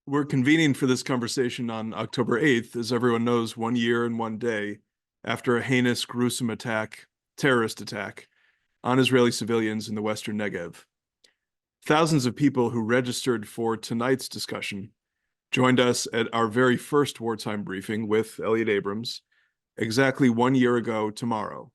We're convening for this conversation on October 8th, as everyone knows, 1 year and 1 day after a heinous, gruesome terrorist attack on Israeli civilians in the Western Negev. Thousands of people who registered for tonight's discussion joined us at our very first wartime briefing with Elliott Abrams exactly 1 year ago tomorrow.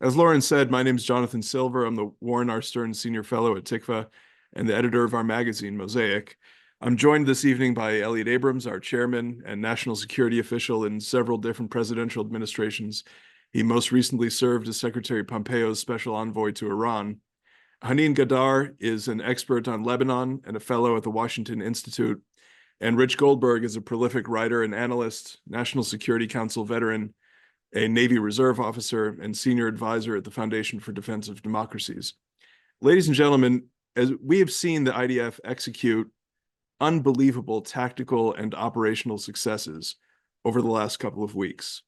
As Lauren said, my name is Jonathan Silver. I'm the Warren R. Stern Senior Fellow at Tikvah and the editor of our magazine, Mosaic. I'm joined this evening by Elliott Abrams, our chairman and national security official in several different presidential administrations. He most recently served as Secretary Pompeo's special envoy to Iran. Hanin Ghaddar is an expert on Lebanon and a fellow at the Washington Institute. And Rich Goldberg is a prolific writer and analyst, National Security Council veteran, a Navy Reserve officer, and senior advisor at the Foundation for Defense of Democracies. Ladies and gentlemen, as we have seen the IDF execute unbelievable tactical and operational successes over the last couple of weeks.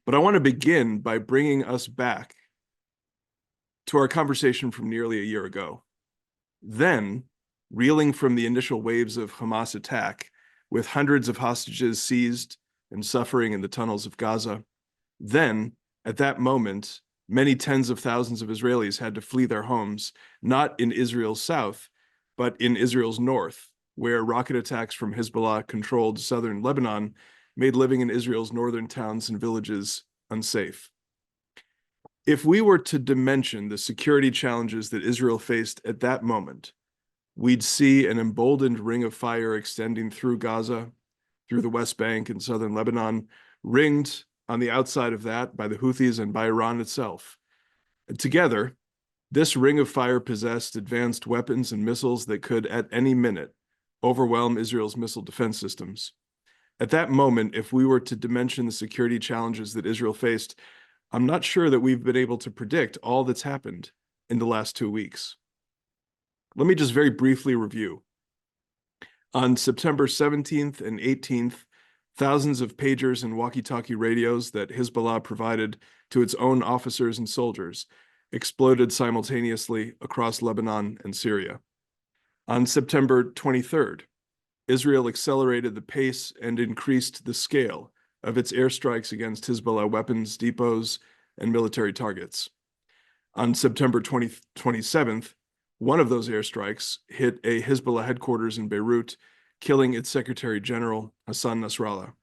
But I want to begin by bringing us back to our conversation from nearly a year ago. Then, reeling from the initial waves of Hamas attack, with hundreds of hostages seized and suffering in the tunnels of Gaza. Then, at that moment, many tens of thousands of Israelis had to flee their homes, not in Israel's south, but in Israel's north, where rocket attacks from Hezbollah-controlled southern Lebanon made living in Israel's northern towns and villages unsafe. If we were to dimension the security challenges that Israel faced at that moment, we'd see an emboldened ring of fire extending through Gaza, through the West Bank and southern Lebanon, ringed on the outside of that by the Houthis and by Iran itself. And together, this ring of fire possessed advanced weapons and missiles that could, at any minute, overwhelm Israel's missile defense systems. At that moment, if we were to dimension the security challenges that Israel faced, I'm not sure that we've been able to predict all that's happened in the last 2 weeks. Let me just very briefly review. On September 17th and 18th, thousands of pagers and walkie-talkie radios that Hezbollah provided to its own officers and soldiers exploded simultaneously across Lebanon and Syria. On September 23rd, Israel accelerated the pace and increased the scale of its airstrikes against Hezbollah weapons depots and military targets. On September 27th, one of those airstrikes hit a Hezbollah headquarters in Beirut, killing its Secretary General, Hassan Nasrallah.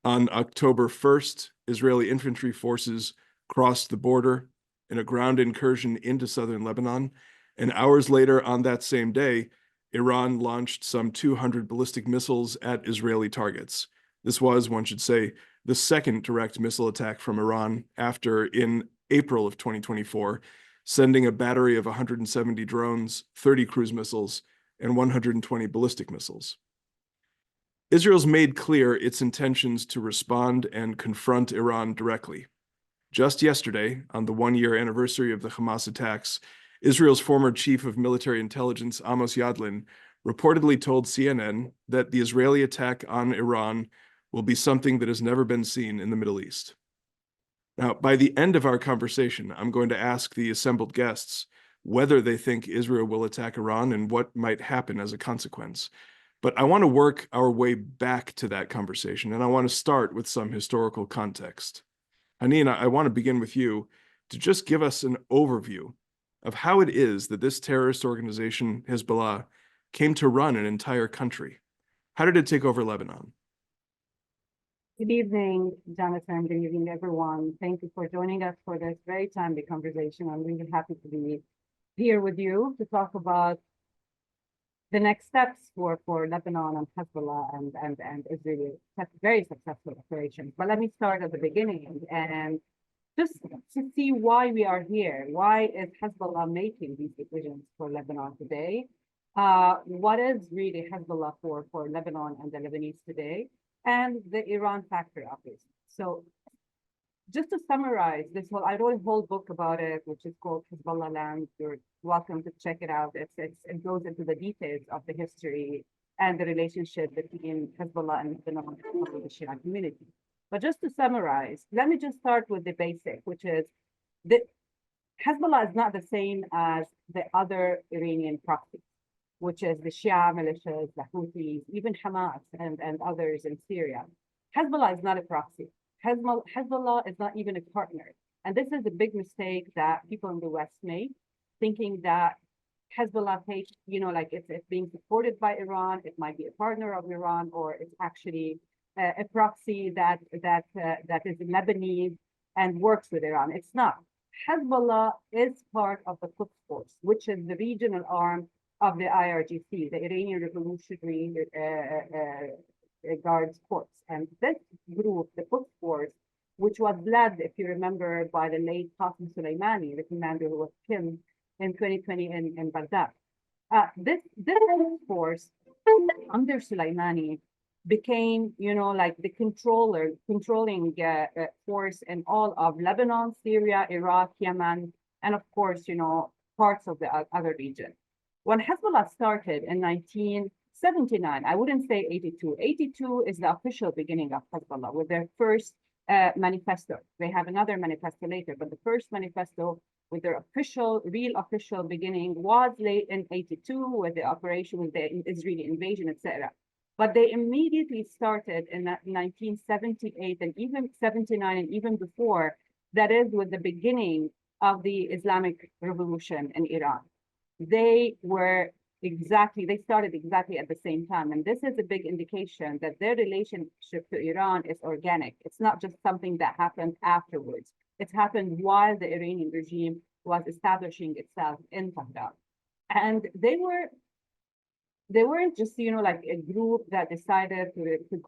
On October 1st, Israeli infantry forces crossed the border in a ground incursion into southern Lebanon, and hours later on that same day, Iran launched some 200 ballistic missiles at Israeli targets. This was, one should say, the second direct missile attack from Iran after, in April of 2024, sending a battery of 170 drones, 30 cruise missiles, and 120 ballistic missiles. Israel's made clear its intentions to respond and confront Iran directly. Just yesterday, on the 1-year anniversary of the Hamas attacks, Israel's former chief of military intelligence, Amos Yadlin, reportedly told CNN that the Israeli attack on Iran will be something that has never been seen in the Middle East. Now, by the end of our conversation, I'm going to ask the assembled guests whether they think Israel will attack Iran and what might happen as a consequence. But I want to work our way back to that conversation, and I want to start with some historical context. Hanin, I want to begin with you to just give us an overview of how it is that this terrorist organization, Hezbollah, came to run an entire country. How did it take over Lebanon? Good evening, Jonathan. Good evening, everyone. Thank you for joining us for this very timely conversation. I'm really happy to be here with you to talk about the next steps for Lebanon and Hezbollah and Israeli very successful operations. But let me start at the beginning and just to see why we are here. Why is Hezbollah making these decisions for Lebanon today? What is really Hezbollah for Lebanon and the Lebanese today? And the Iran factor, obviously. So just to summarize this whole, I wrote a whole book about it, which is called Hezbollah Land. You're welcome to check it out. It goes into the details of the history and the relationship between Hezbollah and Lebanon and the Shia community. But just to summarize, let me just start with the basic, which is that Hezbollah is not the same as the other Iranian proxies. which is the Shia militias, the Houthis, even Hamas and others in Syria. Hezbollah is not a proxy. Hezbollah is not even a partner. And this is a big mistake that people in the West make, thinking that Hezbollah takes, like it's being supported by Iran, it might be a partner of Iran, or it's actually a proxy that is Lebanese and works with Iran. It's not. Hezbollah is part of the Quds Force, which is the regional arm of the IRGC, the Iranian Revolutionary Guards Corps. And this group, the Quds Force, which was led, if you remember, by the late Hassan Nasrallah, the commander who was killed in 2020 in Baghdad. This force under Soleimani became, like the controlling force in all of Lebanon, Syria, Iraq, Yemen, and of course, parts of the other region. When Hezbollah started in 1979, I wouldn't say 82. 82 is the official beginning of Hezbollah with their first manifesto. They have another manifesto later, but the first manifesto with their real official beginning was late in 82 with the operation, with the Israeli invasion, etc. But they immediately started in 1978 and even 79 and even before, that is with the beginning of the Islamic Revolution in Iran. They started exactly at the same time. And this is a big indication that their relationship to Iran is organic. It's not just something that happened afterwards. It happened while the Iranian regime was establishing itself in Tehran. And they weren't just, like a group that decided to do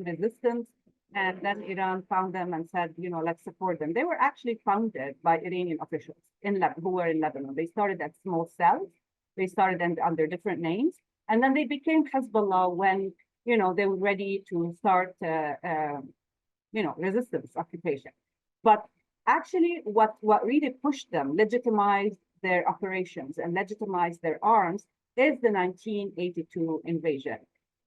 resistance, and then Iran found them and said, let's support them. They were actually founded by Iranian officials who were in Lebanon. They started as small cells. They started under different names, and then they became Hezbollah when, they were ready to start, resistance, occupation. But actually, what really pushed them, legitimized their operations and legitimized their arms, is the 1982 invasion.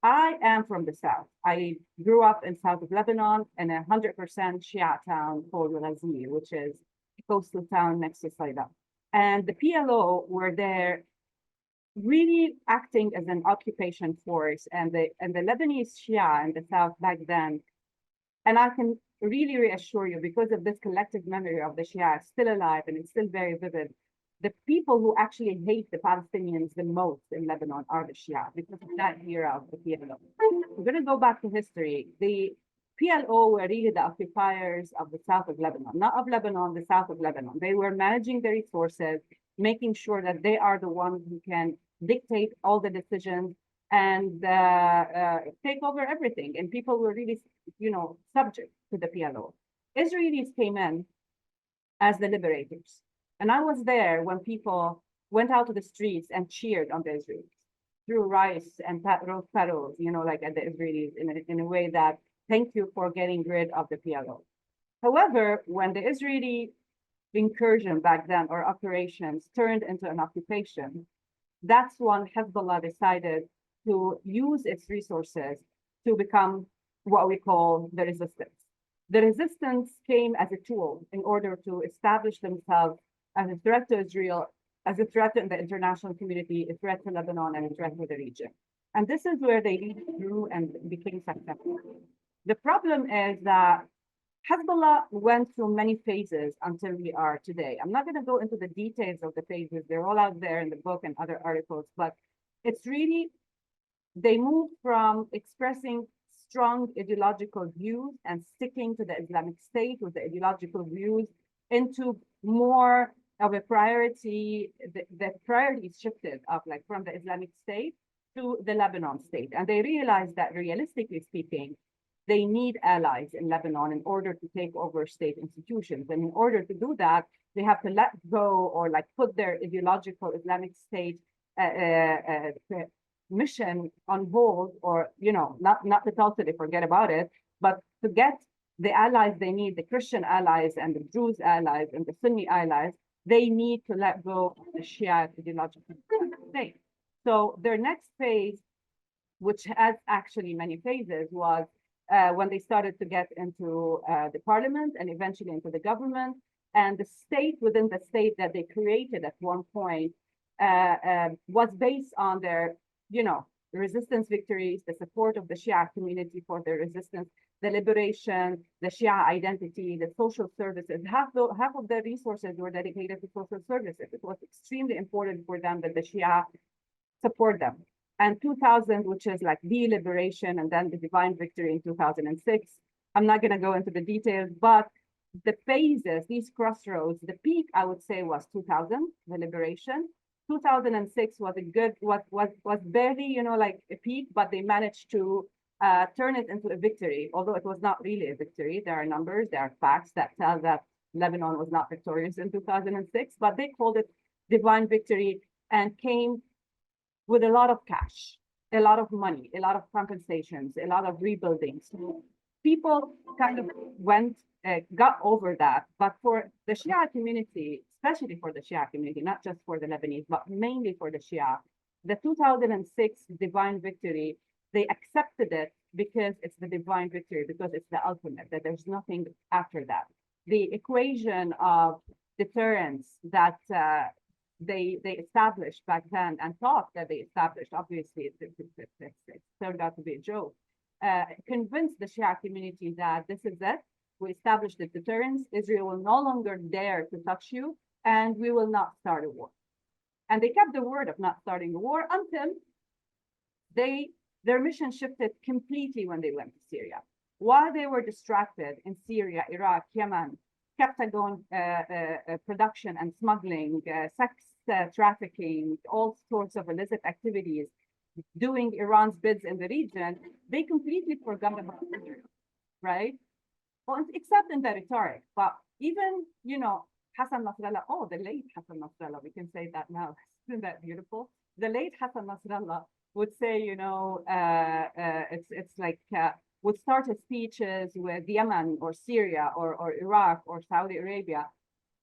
I am from the south. I grew up in south of Lebanon in a 100% Shia town called Ghazi, which is a coastal town next to Saida. And the PLO were there really acting as an occupation force, and the Lebanese Shia in the south back then, and I can really reassure you, because of this collective memory of the Shia still alive and it's still very vivid, the people who actually hate the Palestinians the most in Lebanon are the Shia, because of that era of the PLO. We're going to go back to history. The PLO were really the occupiers of the south of Lebanon, not of Lebanon, the south of Lebanon. They were managing the resources, making sure that they are the ones who can dictate all the decisions and take over everything. And people were really, subject to the PLO. Israelis came in as the liberators. And I was there when people went out to the streets and cheered on the Israelis, threw rice and roast petals, like at the Israelis in a way that, thank you for getting rid of the PLO. However, when the Israeli incursion back then, or operations, turned into an occupation, that's when Hezbollah decided to use its resources to become what we call the resistance. The resistance came as a tool in order to establish themselves as a threat to Israel, as a threat to the international community, a threat to Lebanon, and a threat to the region. And this is where they grew and became successful. The problem is that Hezbollah went through many phases until we are today. I'm not going to go into the details of the phases. They're all out there in the book and other articles, but it's really, they moved from expressing strong ideological views and sticking to the Islamic State with the ideological views into more of a priority. The priorities shifted up, like from the Islamic State to the Lebanon state. And they realized that realistically speaking, they need allies in Lebanon in order to take over state institutions. And in order to do that, they have to let go or put their ideological Islamic State mission on hold, or, not to totally forget about it, but to get the allies they need, the Christian allies and the Druze allies and the Sunni allies, they need to let go of the Shia ideological state. So their next phase, which has actually many phases, was when they started to get into the parliament and eventually into the government, and the state within the state that they created at one point was based on their, the resistance victories, the support of the Shia community for their resistance, the liberation, the Shia identity, the social services. Half of their resources were dedicated to social services. It was extremely important for them that the Shia support them. And 2000, which is like the liberation, and then the divine victory in 2006. I'm not going to go into the details, but the phases, these crossroads, the peak, I would say, was 2000, the liberation. 2006 was a good, was barely, like a peak, but they managed to turn it into a victory, although it was not really a victory. There are numbers, there are facts that tell that Lebanon was not victorious in 2006, but they called it divine victory and came with a lot of cash, a lot of money, a lot of compensations, a lot of rebuilding. So people kind of got over that. But for the Shia community, especially for the Shia community, not just for the Lebanese, but mainly for the Shia, the 2006 divine victory, they accepted it because it's the divine victory, because it's the ultimate, that there's nothing after that. The equation of deterrence that they established back then and thought that they established, obviously it turned out to be a joke, convinced the Shia community that this is it. We established the deterrence. Israel will no longer dare to touch you, and we will not start a war. And they kept the word of not starting a war until their mission shifted completely when they went to Syria. While they were distracted in Syria, Iraq, Yemen, Captagon production and smuggling, sex trafficking, all sorts of illicit activities, doing Iran's bids in the region, they completely forgot about Israel, right? Well, except in the rhetoric, but even, Hassan Nasrallah, the late Hassan Nasrallah, we can say that now, isn't that beautiful? The late Hassan Nasrallah would say, it's like, would start his speeches with Yemen or Syria or Iraq or Saudi Arabia.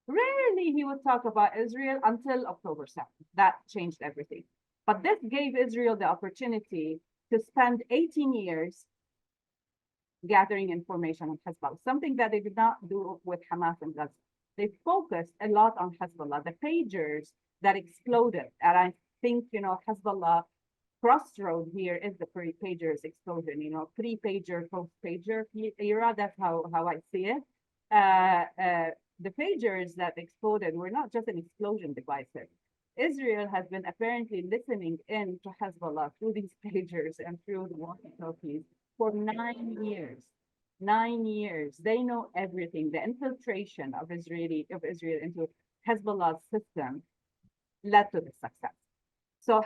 Rarely he would talk about Israel until October 7th. That changed everything. But this gave Israel the opportunity to spend 18 years gathering information on Hezbollah, something that they did not do with Hamas and Gaza. They focused a lot on Hezbollah, the pagers that exploded. And I think, Hezbollah crossroad here is the pagers explosion, pre-pager, post-pager era. That's how I see it. The pagers that exploded were not just an explosion devices. Israel has been apparently listening in to Hezbollah through these pagers and through the walkie-talkies for 9 years. 9 years. They know everything. The infiltration of Israel into Hezbollah's system led to the success. So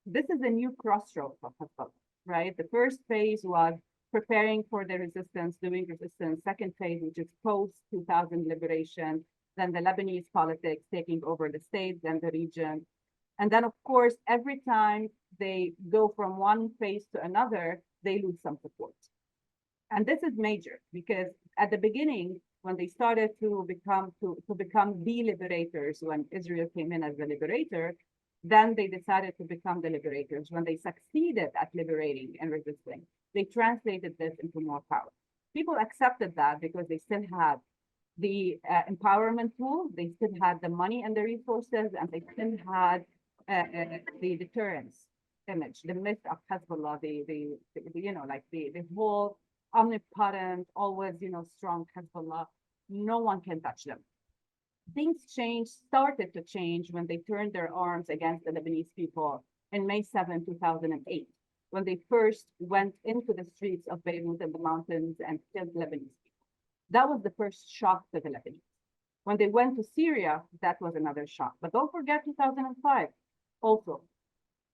this is a new crossroad for Hezbollah, right? The first phase was preparing for the resistance, doing resistance. Second phase, which is post-2000 liberation, then the Lebanese politics taking over the state, then the region. And then, of course, every time they go from one phase to another, they lose some support. And this is major because at the beginning, when they started to become the liberators, when Israel came in as the liberator, then they decided to become the liberators. When they succeeded at liberating and resisting, they translated this into more power. People accepted that because they still had the empowerment tool, they still had the money and the resources, and they still had the deterrence image, the myth of Hezbollah, the whole omnipotent, always, strong Hezbollah. No one can touch them. Things started to change when they turned their arms against the Lebanese people in May 7, 2008, when they first went into the streets of Beirut and the mountains and killed Lebanese people. That was the first shock to the Lebanese. When they went to Syria, that was another shock. But don't forget 2005 also.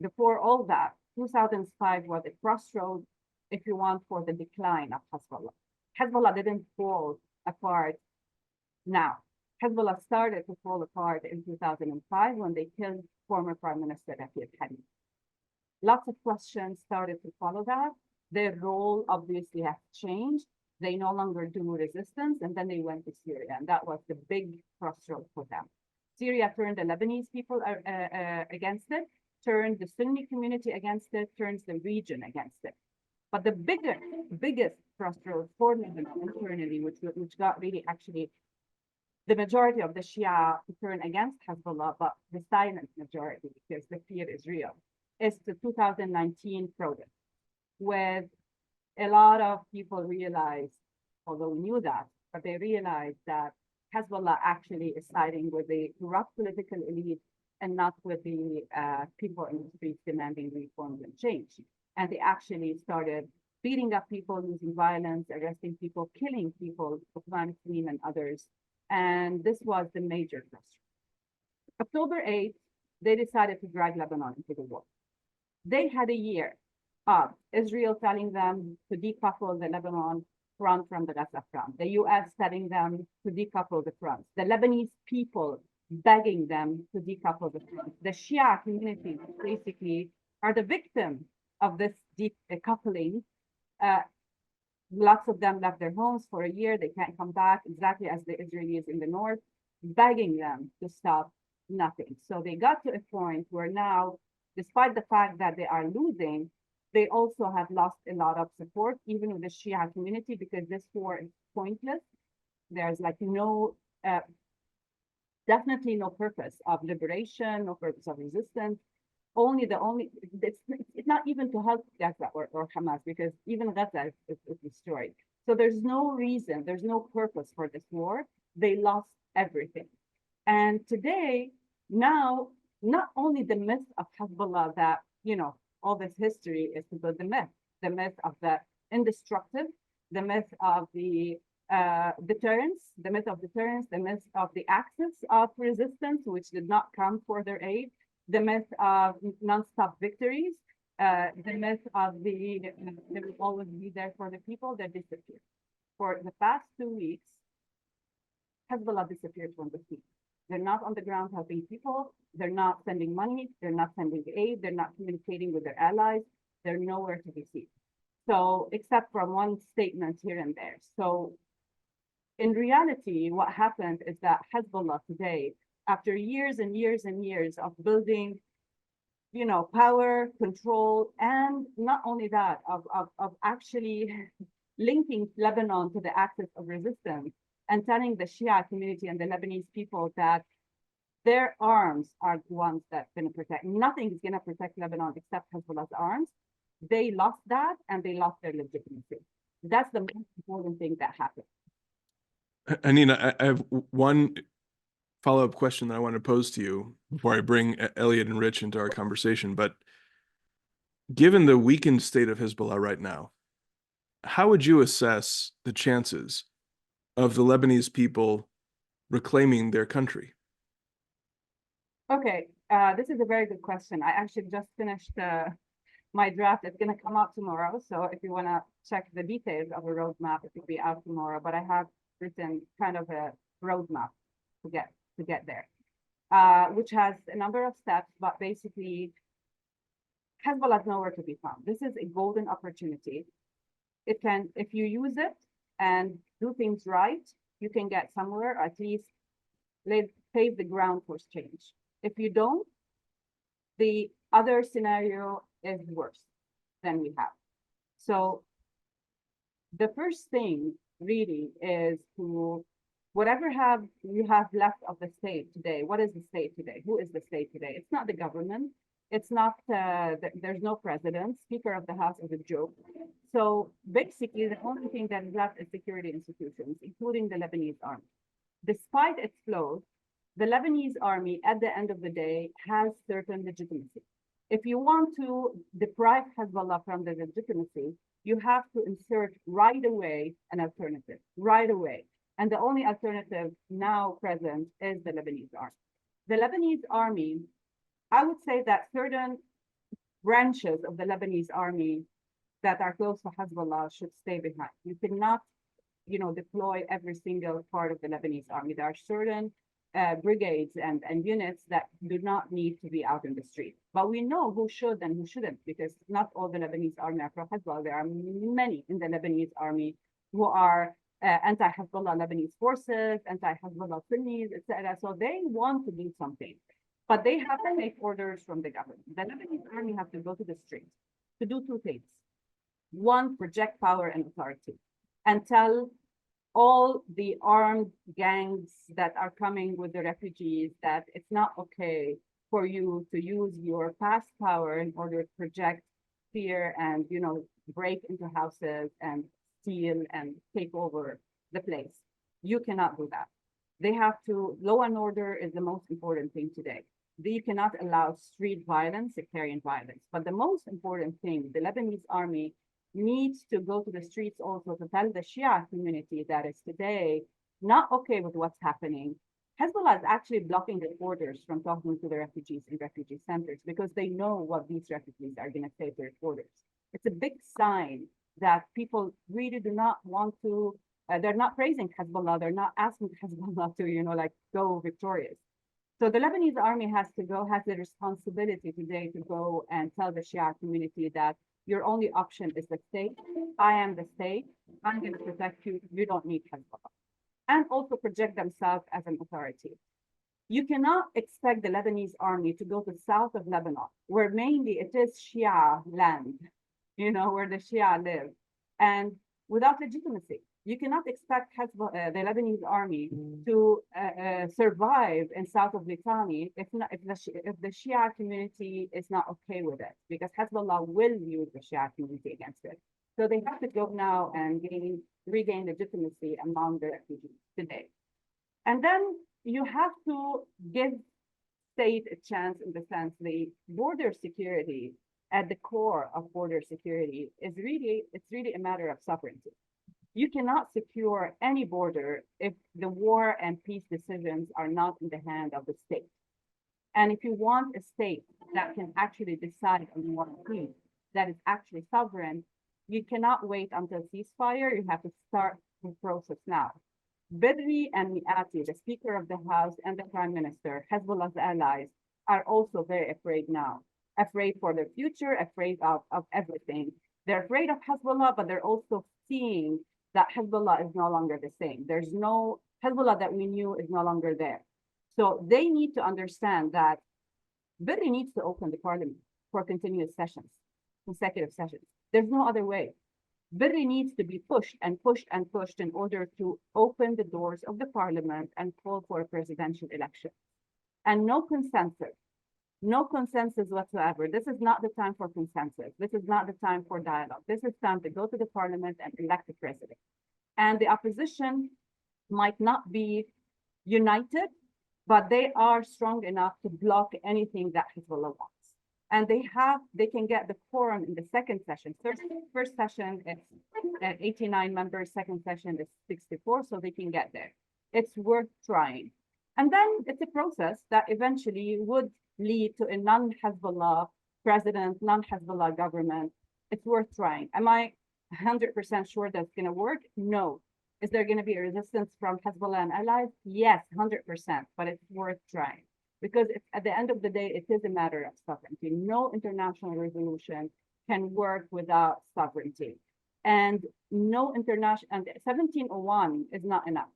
Before all that, 2005 was a crossroad, if you want, for the decline of Hezbollah. Hezbollah didn't fall apart now. Hezbollah started to fall apart in 2005 when they killed former Prime Minister Elliott Abrams. Lots of questions started to follow that. Their role obviously has changed. They no longer do resistance, and then they went to Syria, and that was the big crossroad for them. Syria turned the Lebanese people against it, turned the Sunni community against it, turns the region against it. But the biggest crossroad for Lebanon internally, which got really actually the majority of the Shia to turn against Hezbollah, but the silent majority, because the fear is real, is the 2019 protest, with a lot of people realized, although we knew that, but they realized that Hezbollah actually is siding with the corrupt political elite and not with the people in the streets demanding reforms and change. And they actually started beating up people, using violence, arresting people, killing people, Uthman and others. And this was the major question. October 8th, they decided to drag Lebanon into the war. They had a year of Israel telling them to decouple the Lebanon front from the Gaza front, the US telling them to decouple the front, the Lebanese people begging them to decouple the front. The Shia community basically are the victim of this decoupling. Lots of them left their homes for a year. They can't come back, exactly as the Israelis in the north, begging them to stop nothing. So they got to a point where now, despite the fact that they are losing, they also have lost a lot of support, even with the Shia community, because this war is pointless. There's like definitely no purpose of liberation, no purpose of resistance. It's not even to help Gaza or Hamas, because even Gaza is destroyed. So there's no reason, there's no purpose for this war. They lost everything. And today, now, not only the myth of Hezbollah that, all this history is about the myth of the indestructible, the myth of the deterrence, the myth of the axis of resistance, which did not come for their aid, the myth of nonstop victories, the myth of they will always be there for the people, that disappeared. For the past 2 weeks, Hezbollah disappeared from the scene. They're not on the ground helping people. They're not sending money. They're not sending aid. They're not communicating with their allies. They're nowhere to be seen. So, except from one statement here and there. So, in reality, what happened is that Hezbollah today, after years and years and years of building, power, control, and not only that, of actually linking Lebanon to the axis of resistance, and telling the Shia community and the Lebanese people that their arms are the ones that's going to protect. Nothing is going to protect Lebanon except Hezbollah's arms. They lost that, and they lost their legitimacy. That's the most important thing that happened. Hanin, I have one follow-up question that I want to pose to you before I bring Elliott and Rich into our conversation. But given the weakened state of Hezbollah right now, how would you assess the chances of the Lebanese people reclaiming their country? Okay, this is a very good question. I actually just finished my draft. It's going to come out tomorrow. So if you want to check the details of a roadmap, it will be out tomorrow. But I have written kind of a roadmap to get there, which has a number of steps. But basically, Hezbollah is nowhere to be found. This is a golden opportunity. It can, if you use it and do things right, you can get somewhere, or at least pave the ground for change. If you don't, the other scenario is worse than we have. So the first thing really is to, whatever you have left of the state today, what is the state today? Who is the state today? It's not the government. It's not, there's no president. Speaker of the House is a joke. So basically, the only thing that is left is security institutions, including the Lebanese army. Despite its flaws, the Lebanese army, at the end of the day, has certain legitimacy. If you want to deprive Hezbollah from the legitimacy, you have to insert right away an alternative, right away. And the only alternative now present is the Lebanese army. The Lebanese army, I would say that certain branches of the Lebanese army that are close to Hezbollah should stay behind. You cannot, deploy every single part of the Lebanese army. There are certain brigades and units that do not need to be out in the street. But we know who should and who shouldn't, because not all the Lebanese army are pro-Hezbollah. There are many in the Lebanese army who are anti-Hezbollah Lebanese forces, anti-Hezbollah Sunnis, etc. So they want to do something, but they have to take orders from the government. The Lebanese army have to go to the streets to do two things. One, project power and authority, and tell all the armed gangs that are coming with the refugees, that it's not okay for you to use your past power in order to project fear and, break into houses and steal and take over the place. You cannot do that. They have to, law and order is the most important thing today. You cannot allow street violence, sectarian violence. But the most important thing, the Lebanese army needs to go to the streets also to tell the Shia community that is today not okay with what's happening. Hezbollah is actually blocking the borders from talking to the refugees in refugee centers because they know what these refugees are going to say to their borders. It's a big sign that people really do not want to, they're not praising Hezbollah, they're not asking Hezbollah to, go victorious. So the Lebanese army has the responsibility today to go and tell the Shia community that your only option is the state. I am the state. I'm going to protect you. You don't need Hezbollah. And also project themselves as an authority. You cannot expect the Lebanese army to go to the south of Lebanon, where mainly it is Shia land, where the Shia live, and without legitimacy. You cannot expect the Lebanese army to survive in south of Litani if the Shia community is not okay with it, because Hezbollah will use the Shia community against it. So they have to go now and regain legitimacy among the refugees today. And then you have to give state a chance in the sense the border security at the core of border security it's really a matter of sovereignty. You cannot secure any border if the war and peace decisions are not in the hand of the state. And if you want a state that can actually decide on war and peace, that is actually sovereign, you cannot wait until ceasefire. You have to start the process now. Bedri and Miati, the Speaker of the House and the Prime Minister, Hezbollah's allies, are also very afraid now. Afraid for their future, afraid of everything. They're afraid of Hezbollah, but they're also seeing that Hezbollah is no longer the same. There's no Hezbollah that we knew is no longer there. So they need to understand that Bedri needs to open the parliament for continuous sessions, consecutive sessions. There's no other way. Bedri needs to be pushed and pushed and pushed in order to open the doors of the parliament and call for a presidential election. And no consensus whatsoever. This is not the time for consensus. This is not the time for dialogue. This is time to go to the parliament and elect a president. And the opposition might not be united, but they are strong enough to block anything that Hezbollah wants. And they can get the quorum in the second session. First session is 89 members, second session is 64, so they can get there. It's worth trying. And then it's a process that eventually would lead to a non-Hezbollah president, non-Hezbollah government. It's worth trying. Am I 100% sure that's going to work? No. Is there going to be a resistance from Hezbollah and allies? Yes, 100%, but it's worth trying. Because at the end of the day, it is a matter of sovereignty. No international resolution can work without sovereignty. And no international, and 1701 is not enough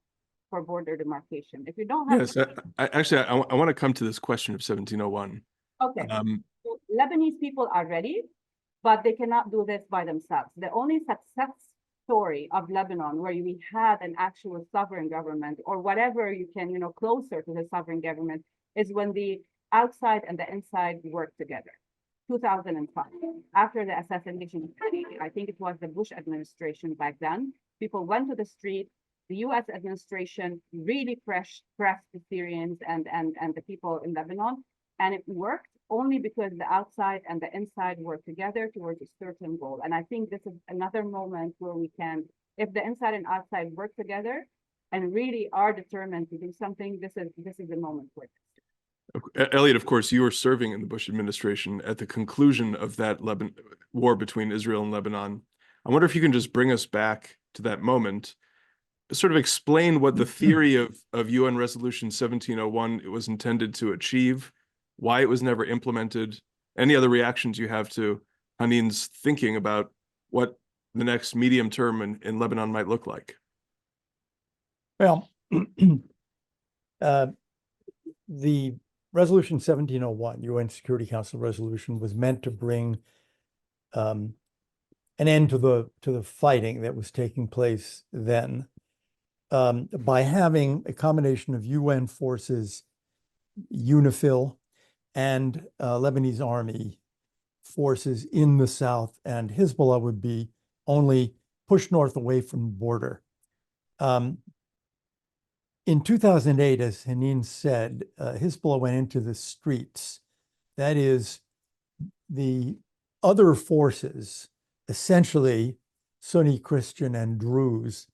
for border demarcation. If you don't have— Yes, I want to come to this question of 1701. Okay, so Lebanese people are ready, but they cannot do this by themselves. The only success story of Lebanon where we had an actual sovereign government, or whatever you can, closer to the sovereign government, is when the outside and the inside work together. 2005, after the assassination of Kennedy, I think it was the Bush administration back then, people went to the street. The US administration really pressed the Syrians and the people in Lebanon, and it worked only because the outside and the inside work together towards a certain goal. And I think this is another moment where we can, if the inside and outside work together and really are determined to do something, this is the moment for it. Elliott, of course, you were serving in the Bush administration at the conclusion of that war between Israel and Lebanon. I wonder if you can just bring us back to that moment, sort of explain what the theory of UN Resolution 1701 was intended to achieve, why it was never implemented, any other reactions you have to Hanin's thinking about what the next medium term in Lebanon might look like. Well, the Resolution 1701, UN Security Council resolution, was meant to bring an end to the fighting that was taking place then. by having a combination of UN forces, UNIFIL, and Lebanese army forces in the south, and Hezbollah would be only pushed north away from the border. In 2008, as Hanin said, Hezbollah went into the streets. That is, the other forces, essentially Sunni Christian and Druze,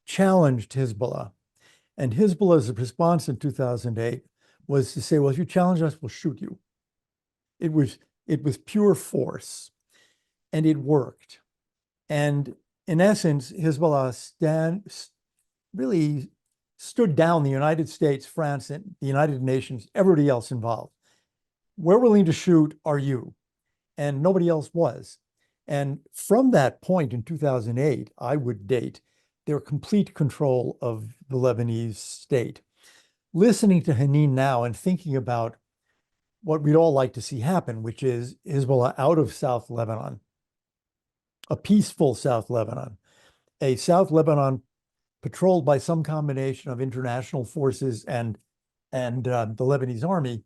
challenged Hezbollah. And Hezbollah's response in 2008 was to say, well, if you challenge us, we'll shoot you. It was pure force, and it worked. And in essence, Hezbollah really stood down the United States, France, and the United Nations, everybody else involved. We're willing to shoot, are you? And nobody else was. And from that point in 2008, I would date their complete control of the Lebanese state. Listening to Hanin now and thinking about what we'd all like to see happen, which is Hezbollah out of South Lebanon, a peaceful South Lebanon, a South Lebanon patrolled by some combination of international forces and the Lebanese army.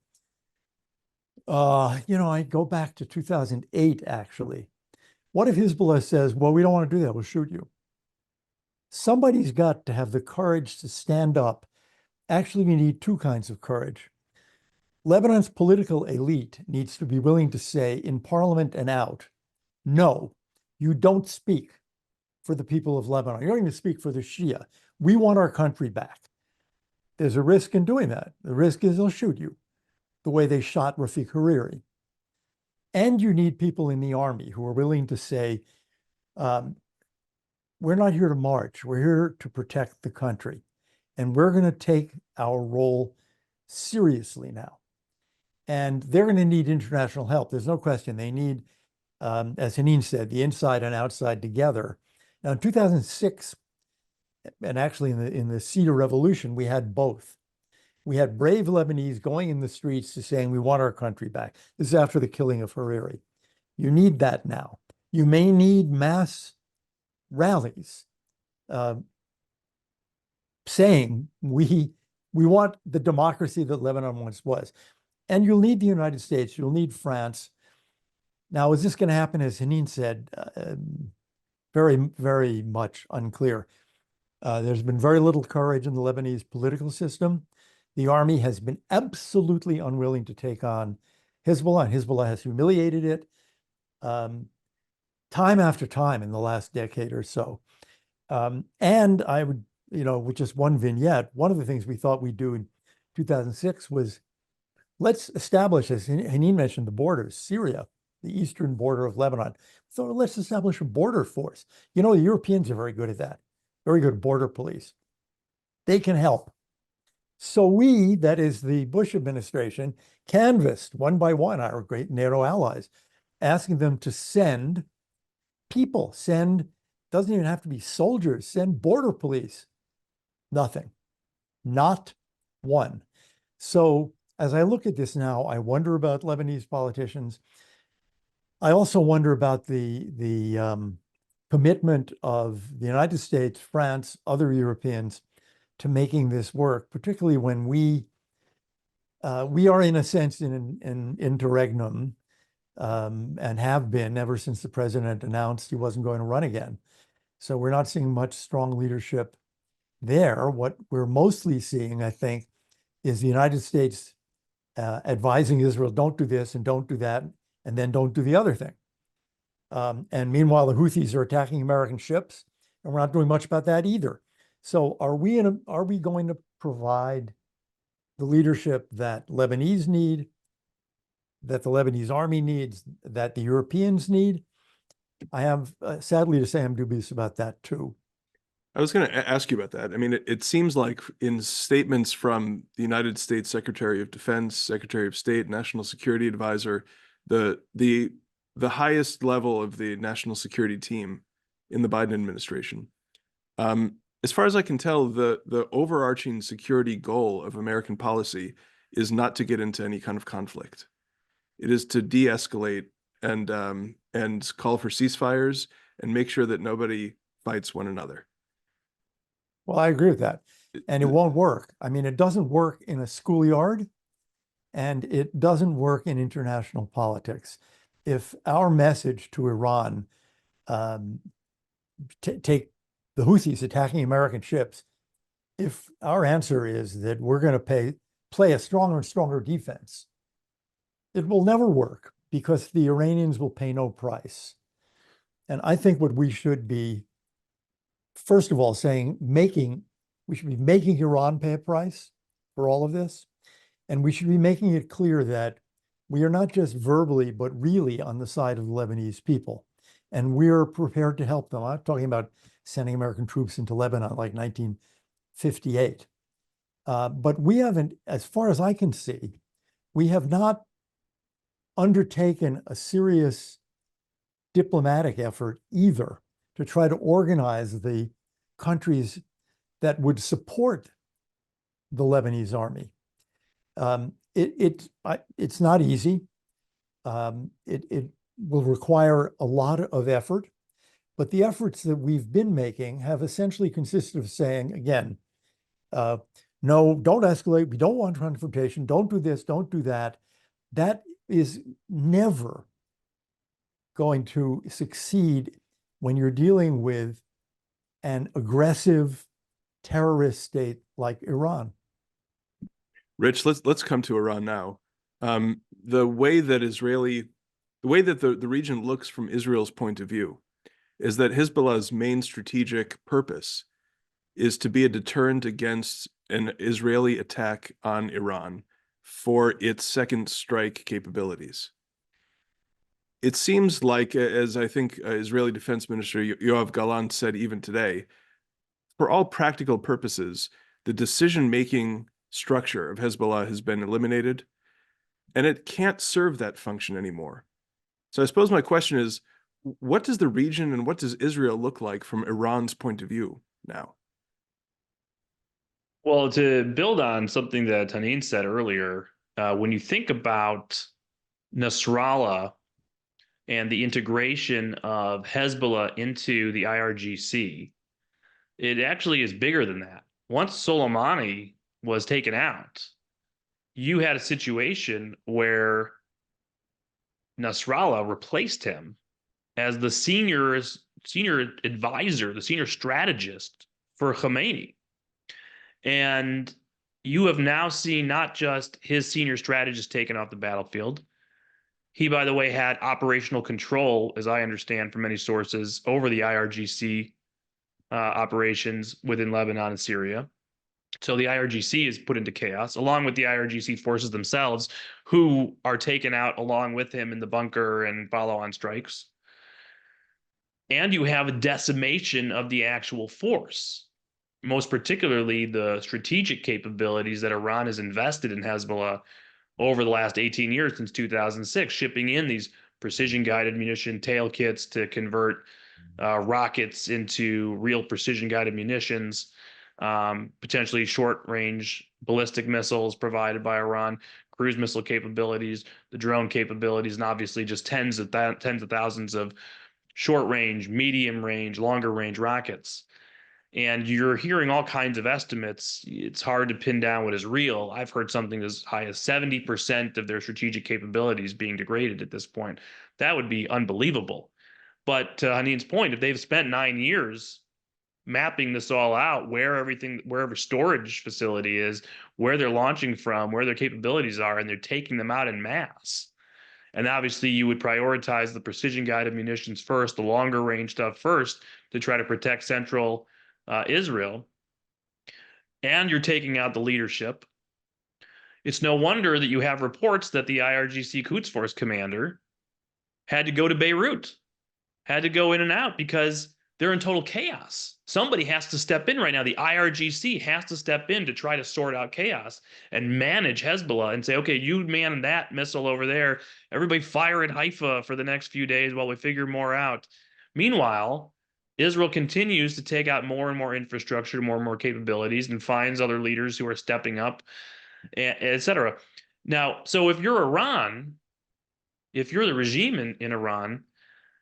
I go back to 2008, actually. What if Hezbollah says, well, we don't want to do that, we'll shoot you? Somebody's got to have the courage to stand up. Actually, we need two kinds of courage. Lebanon's political elite needs to be willing to say in parliament and out, no, you don't speak for the people of Lebanon. You don't even speak for the Shia. We want our country back. There's a risk in doing that. The risk is they'll shoot you, the way they shot Rafiq Hariri. And you need people in the army who are willing to say, we're not here to march. We're here to protect the country. And we're going to take our role seriously now. And they're going to need international help. There's no question. They need, as Hanin said, the inside and outside together. Now, in 2006, and actually in the Cedar Revolution, we had both. We had brave Lebanese going in the streets to saying, we want our country back. This is after the killing of Hariri. You need that now. You may need mass rallies saying, we want the democracy that Lebanon once was. And you'll need the United States, you'll need France. Now, is this going to happen, as Hanin said, very, very much unclear. There's been very little courage in the Lebanese political system. The army has been absolutely unwilling to take on Hezbollah, and Hezbollah has humiliated it time after time in the last decade or so. And I would, with just one vignette, one of the things we thought we'd do in 2006 was let's establish, as Hanin mentioned, the borders, Syria, the eastern border of Lebanon. So let's establish a border force. The Europeans are very good at that, very good border police. They can help. So we, that is the Bush administration, canvassed one by one our great NATO allies, asking them to send people, doesn't even have to be soldiers, send border police. Nothing, not one. So as I look at this now, I wonder about Lebanese politicians. I also wonder about the commitment of the United States, France, other Europeans to making this work, particularly when we are in a sense in an interregnum and have been ever since the president announced he wasn't going to run again. So we're not seeing much strong leadership there. What we're mostly seeing, I think, is the United States advising Israel, don't do this and don't do that, and then don't do the other thing. And meanwhile, the Houthis are attacking American ships, and we're not doing much about that either. So are we going to provide the leadership that Lebanese need, that the Lebanese army needs, that the Europeans need? I have, sadly to say, I'm dubious about that too. I was going to ask you about that. I mean, it seems like in statements from the United States Secretary of Defense, Secretary of State, National Security Advisor, the highest level of the national security team in the Biden administration, as far as I can tell, the overarching security goal of American policy is not to get into any kind of conflict. It is to de-escalate and call for ceasefires and make sure that nobody fights one another. Well, I agree with that. And it won't work. I mean, it doesn't work in a schoolyard, and it doesn't work in international politics. If our message to Iran, um, take the Houthis attacking American ships, if our answer is that we're going to play a stronger and stronger defense, it will never work because the Iranians will pay no price. And I think what we should be, first of all, we should be making Iran pay a price for all of this. And we should be making it clear that we are not just verbally, but really on the side of the Lebanese people. And we're prepared to help them. I'm talking about sending American troops into Lebanon like 1958. But we haven't, as far as I can see, we have not undertaken a serious diplomatic effort either to try to organize the countries that would support the Lebanese army. It's not easy. It will require a lot of effort, but the efforts that we've been making have essentially consisted of saying, again, no, don't escalate. We don't want confrontation. Don't do this. Don't do that. That is never going to succeed when you're dealing with an aggressive terrorist state like Iran. Rich, let's come to Iran now. The way that the region looks from Israel's point of view is that Hezbollah's main strategic purpose is to be a deterrent against an Israeli attack on Iran for its second strike capabilities. It seems like, as I think Israeli Defense Minister Yoav Gallant said even today, for all practical purposes, the decision-making structure of Hezbollah has been eliminated, and it can't serve that function anymore. So I suppose my question is, what does the region and what does Israel look like from Iran's point of view now? Well, to build on something that Hanin said earlier, when you think about Nasrallah and the integration of Hezbollah into the IRGC, it actually is bigger than that. Once Soleimani was taken out, you had a situation where Nasrallah replaced him as the senior advisor, the senior strategist for Khamenei. And you have now seen not just his senior strategist taken off the battlefield. He, by the way, had operational control, as I understand from many sources, over the IRGC operations within Lebanon and Syria. So the IRGC is put into chaos, along with the IRGC forces themselves, who are taken out along with him in the bunker and follow-on strikes. And you have a decimation of the actual force, most particularly the strategic capabilities that Iran has invested in Hezbollah over the last 18 years since 2006, shipping in these precision-guided munition tail kits to convert rockets into real precision-guided munitions, potentially short-range ballistic missiles provided by Iran, cruise missile capabilities, the drone capabilities, and obviously just tens of thousands of short-range, medium-range, longer-range rockets. And you're hearing all kinds of estimates. It's hard to pin down what is real. I've heard something as high as 70% of their strategic capabilities being degraded at this point. That would be unbelievable. But to Hanin's point, if they've spent 9 years mapping this all out, wherever storage facility is, where they're launching from, where their capabilities are, and they're taking them out in mass. And obviously you would prioritize the precision-guided munitions first, the longer range stuff first, to try to protect central Israel, and you're taking out the leadership. It's no wonder that you have reports that the IRGC Quds Force commander had to go to Beirut, had to go in and out because they're in total chaos. Somebody has to step in right now. The IRGC has to step in to try to sort out chaos and manage Hezbollah and say, okay, you man that missile over there. Everybody fire at Haifa for the next few days while we figure more out. Meanwhile, Israel continues to take out more and more infrastructure, more and more capabilities, and finds other leaders who are stepping up, et cetera. Now, so if you're Iran, if you're the regime in Iran,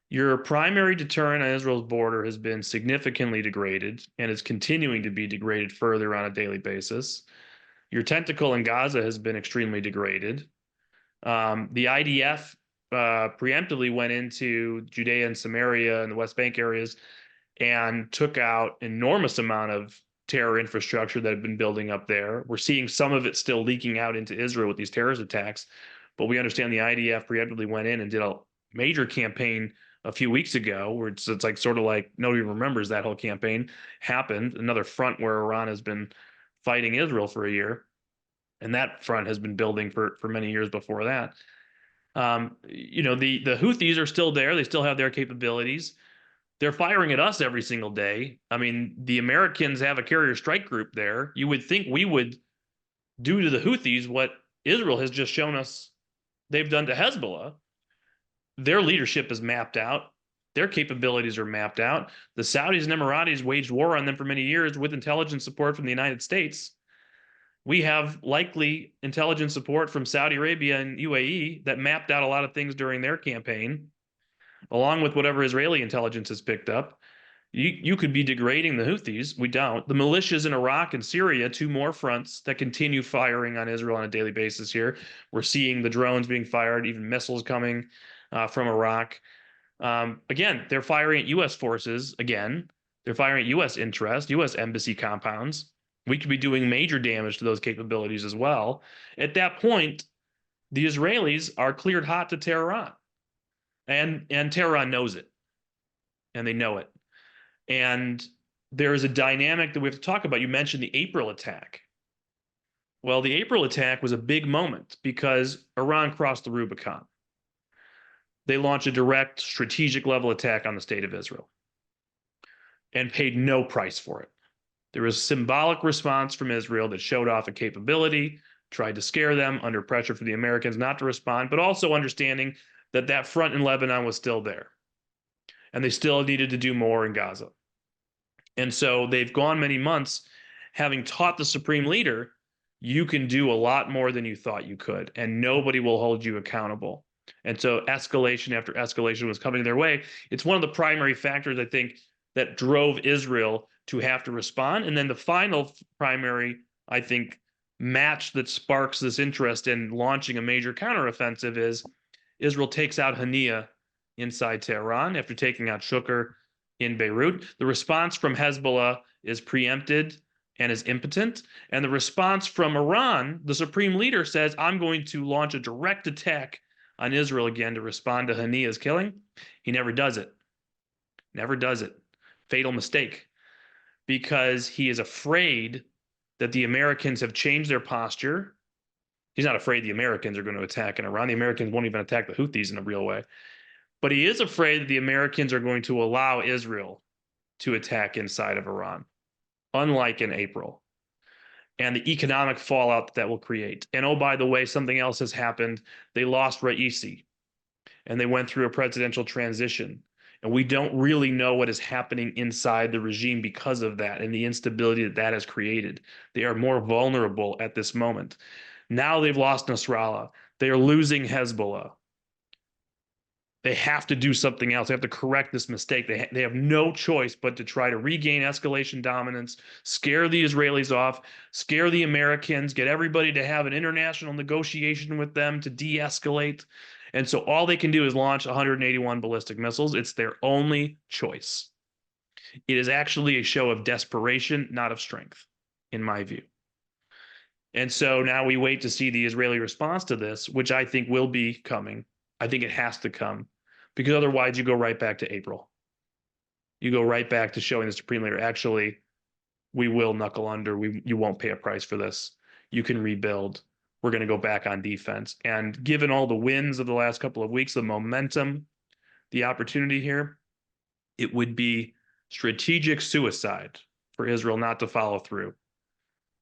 Your primary deterrent on Israel's border has been significantly degraded and is continuing to be degraded further on a daily basis. Your tentacle in Gaza has been extremely degraded. The IDF preemptively went into Judea and Samaria and the West Bank areas and took out enormous amount of terror infrastructure that had been building up there. We're seeing some of it still leaking out into Israel with these terrorist attacks, but we understand the IDF preemptively went in and did a major campaign a few weeks ago, where it's like sort of like nobody remembers that whole campaign happened. Another front where Iran has been fighting Israel for a year, and that front has been building for many years before that. The Houthis are still there. They still have their capabilities. They're firing at us every single day. I mean, the Americans have a carrier strike group there. You would think we would do to the Houthis what Israel has just shown us they've done to Hezbollah. Their leadership is mapped out. Their capabilities are mapped out. The Saudis and Emiratis waged war on them for many years with intelligence support from the United States. We have likely intelligence support from Saudi Arabia and UAE that mapped out a lot of things during their campaign, along with whatever Israeli intelligence has picked up. You could be degrading the Houthis. We don't. The militias in Iraq and Syria, two more fronts that continue firing on Israel on a daily basis here. We're seeing the drones being fired, even missiles coming from Iraq. Again, they're firing at U.S. forces. Again, they're firing at U.S. interests, U.S. embassy compounds. We could be doing major damage to those capabilities as well. At that point, the Israelis are cleared hot to Tehran. And Tehran knows it. And they know it. And there is a dynamic that we have to talk about. You mentioned the April attack. Well, the April attack was a big moment because Iran crossed the Rubicon. They launched a direct strategic level attack on the state of Israel and paid no price for it. There was a symbolic response from Israel that showed off a capability, tried to scare them under pressure for the Americans not to respond, but also understanding that that front in Lebanon was still there. And they still needed to do more in Gaza. And so they've gone many months having taught the supreme leader, you can do a lot more than you thought you could, and nobody will hold you accountable. And so escalation after escalation was coming their way. It's one of the primary factors, I think, that drove Israel to have to respond. And then the final primary, I think, match that sparks this interest in launching a major counteroffensive is Israel takes out Hania inside Tehran after taking out Shukr in Beirut. The response from Hezbollah is preempted and is impotent. And the response from Iran, the supreme leader says, I'm going to launch a direct attack on Israel again to respond to Hania's killing. He never does it. Never does it. Fatal mistake. Because he is afraid that the Americans have changed their posture. He's not afraid the Americans are going to attack in Iran. The Americans won't even attack the Houthis in a real way. But he is afraid that the Americans are going to allow Israel to attack inside of Iran, unlike in April, and the economic fallout that will create. And oh, by the way, something else has happened. They lost Raisi, and they went through a presidential transition. And we don't really know what is happening inside the regime because of that and the instability that that has created. They are more vulnerable at this moment. Now they've lost Nasrallah. They are losing Hezbollah. They have to do something else. They have to correct this mistake. They have no choice but to try to regain escalation dominance, scare the Israelis off, scare the Americans, get everybody to have an international negotiation with them to de-escalate. And so all they can do is launch 181 ballistic missiles. It's their only choice. It is actually a show of desperation, not of strength, in my view. And so now we wait to see the Israeli response to this, which I think will be coming. I think it has to come, because otherwise you go right back to April. You go right back to showing the supreme leader, actually, we will knuckle under. You won't pay a price for this. You can rebuild. We're going to go back on defense. And given all the wins of the last couple of weeks, the momentum, the opportunity here, it would be strategic suicide for Israel not to follow through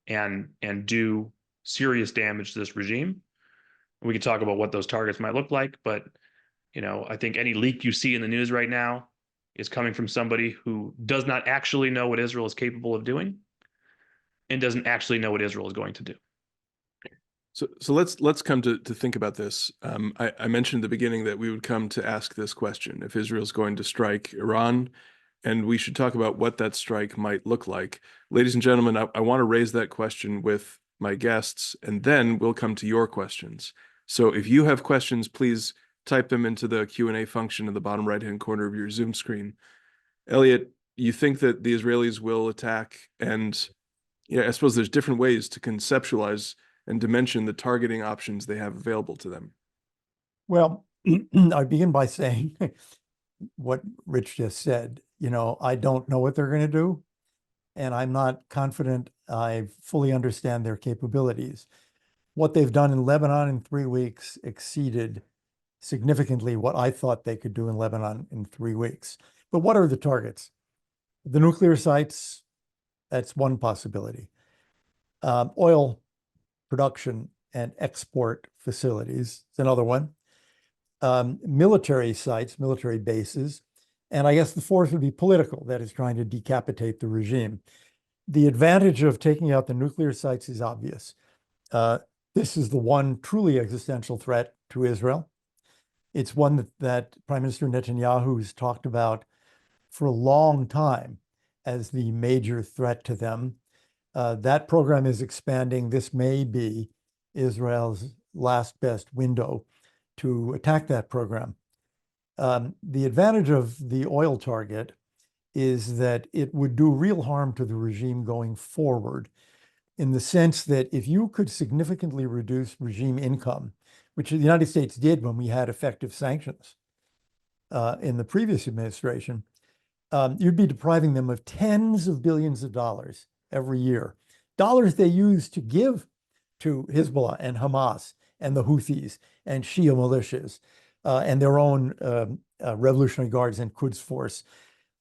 and do serious damage to this regime. We can talk about what those targets might look like, but I think any leak you see in the news right now is coming from somebody who does not actually know what Israel is capable of doing and doesn't actually know what Israel is going to do. So let's come to think about this. I mentioned at the beginning that we would come to ask this question: if Israel's going to strike Iran, and we should talk about what that strike might look like. Ladies and gentlemen, I want to raise that question with my guests, and then we'll come to your questions. So if you have questions, please type them into the Q&A function in the bottom right-hand corner of your Zoom screen. Elliott, you think that the Israelis will attack? And I suppose there's different ways to conceptualize and dimension the targeting options they have available to them. Well, I begin by saying what Rich just said. I don't know what they're going to do, and I'm not confident I fully understand their capabilities. What they've done in Lebanon in 3 weeks exceeded significantly what I thought they could do in Lebanon in 3 weeks. But what are the targets? The nuclear sites, that's one possibility. Oil production and export facilities is another one. Military sites, military bases. And I guess the fourth would be political, that is trying to decapitate the regime. The advantage of taking out the nuclear sites is obvious. This is the one truly existential threat to Israel. It's one that Prime Minister Netanyahu has talked about for a long time as the major threat to them. That program is expanding. This may be Israel's last best window to attack that program. The advantage of the oil target is that it would do real harm to the regime going forward, in the sense that if you could significantly reduce regime income, which the United States did when we had effective sanctions in the previous administration, you'd be depriving them of tens of billions of dollars every year, dollars they use to give to Hezbollah and Hamas and the Houthis and Shia militias and their own Revolutionary Guards and Quds Force.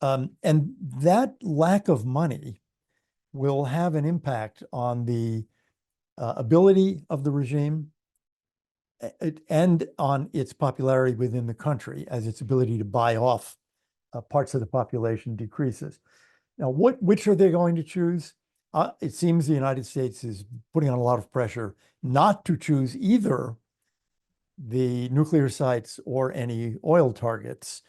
And that lack of money will have an impact on the ability of the regime and on its popularity within the country, as its ability to buy off parts of the population decreases. Now, which are they going to choose? It seems the United States is putting on a lot of pressure not to choose either the nuclear sites or any oil targets.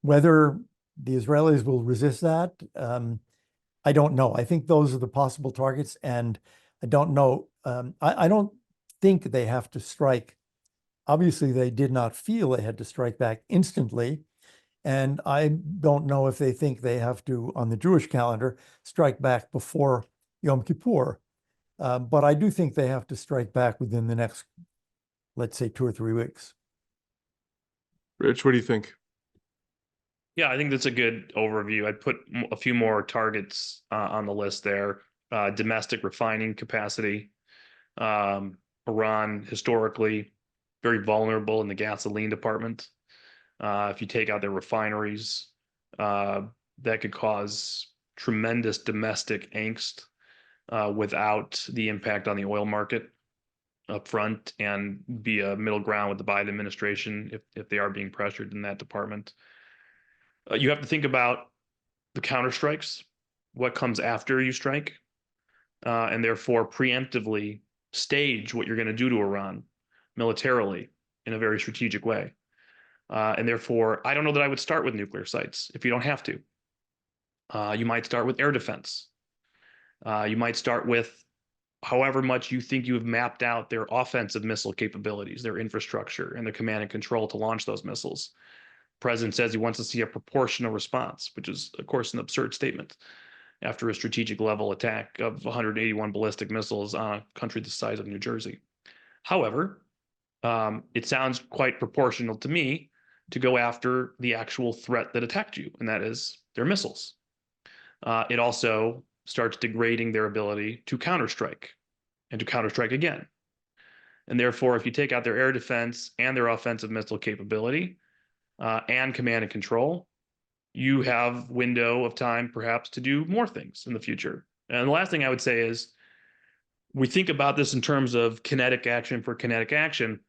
Whether the Israelis will resist that, I don't know. I think those are the possible targets, and I don't know. I don't think they have to strike. Obviously, they did not feel they had to strike back instantly. And I don't know if they think they have to, on the Jewish calendar, strike back before Yom Kippur. But I do think they have to strike back within the next, let's say, 2 or 3 weeks. Rich, what do you think? Yeah, I think that's a good overview. I'd put a few more targets on the list there. Domestic refining capacity. Iran, historically, very vulnerable in the gasoline department. If you take out their refineries, that could cause tremendous domestic angst without the impact on the oil market up front, and be a middle ground with the Biden administration if they are being pressured in that department. You have to think about the counterstrikes, what comes after you strike, and therefore preemptively stage what you're going to do to Iran militarily in a very strategic way. And therefore, I don't know that I would start with nuclear sites if you don't have to. You might start with air defense. You might start with however much you think you have mapped out their offensive missile capabilities, their infrastructure, and their command and control to launch those missiles. The president says he wants to see a proportional response, which is, of course, an absurd statement after a strategic level attack of 181 ballistic missiles on a country the size of New Jersey. However, it sounds quite proportional to me to go after the actual threat that attacked you, and that is their missiles. It also starts degrading their ability to counterstrike and to counterstrike again. And therefore, if you take out their air defense and their offensive missile capability and command and control, you have window of time perhaps to do more things in the future. And the last thing I would say is, we think about this in terms of kinetic action for kinetic action.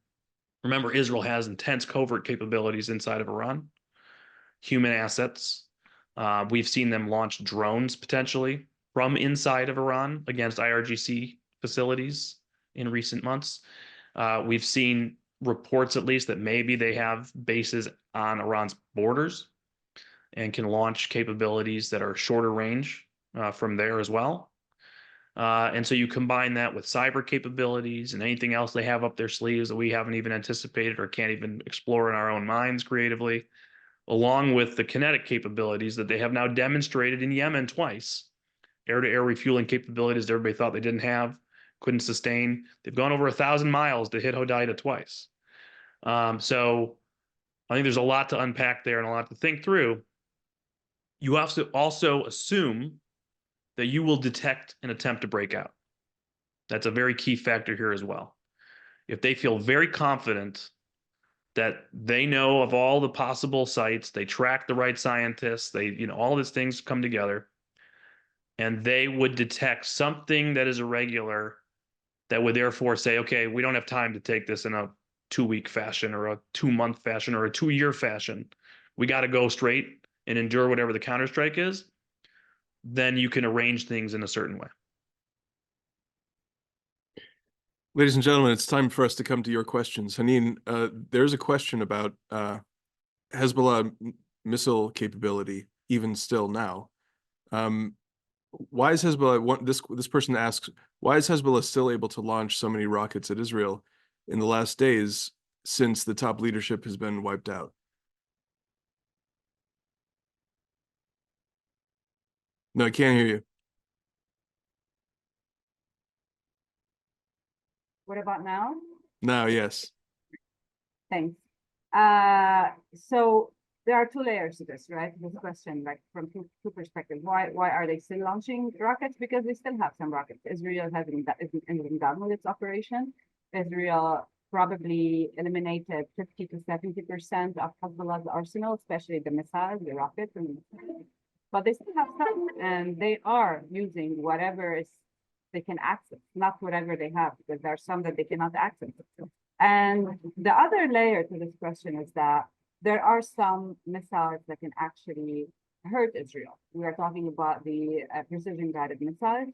Remember, Israel has intense covert capabilities inside of Iran, human assets. We've seen them launch drones potentially from inside of Iran against IRGC facilities in recent months. We've seen reports, at least, that maybe they have bases on Iran's borders and can launch capabilities that are shorter range from there as well. And so you combine that with cyber capabilities and anything else they have up their sleeves that we haven't even anticipated or can't even explore in our own minds creatively, along with the kinetic capabilities that they have now demonstrated in Yemen twice. Air-to-air refueling capabilities that everybody thought they didn't have, couldn't sustain. They've gone over 1,000 miles to hit Hodeidah twice. So I think there's a lot to unpack there and a lot to think through. You have to also assume that you will detect an attempt to break out. That's a very key factor here as well. If they feel very confident that they know of all the possible sites, they track the right scientists, all these things come together, and they would detect something that is irregular that would therefore say, okay, we don't have time to take this in a 2-week fashion or a 2-month fashion or a 2-year fashion. We got to go straight and endure whatever the counterstrike is. Then you can arrange things in a certain way. Ladies and gentlemen, it's time for us to come to your questions. Hanin, there's a question about Hezbollah missile capability, even still now. Why is Hezbollah, this person asks, why is Hezbollah still able to launch so many rockets at Israel in the last days since the top leadership has been wiped out? No, I can't hear you. What about now? Now, yes. Thanks. So there are two layers to this, right? This question, like from two perspectives. Why are they still launching rockets? Because they still have some rockets. Israel isn't done with its operation. Israel probably eliminated 50 to 70% of Hezbollah's arsenal, especially the missiles, the rockets, but they still have some, and they are using whatever they can access, not whatever they have, because there are some that they cannot access. And the other layer to this question is that there are some missiles that can actually hurt Israel. We are talking about the precision-guided missiles.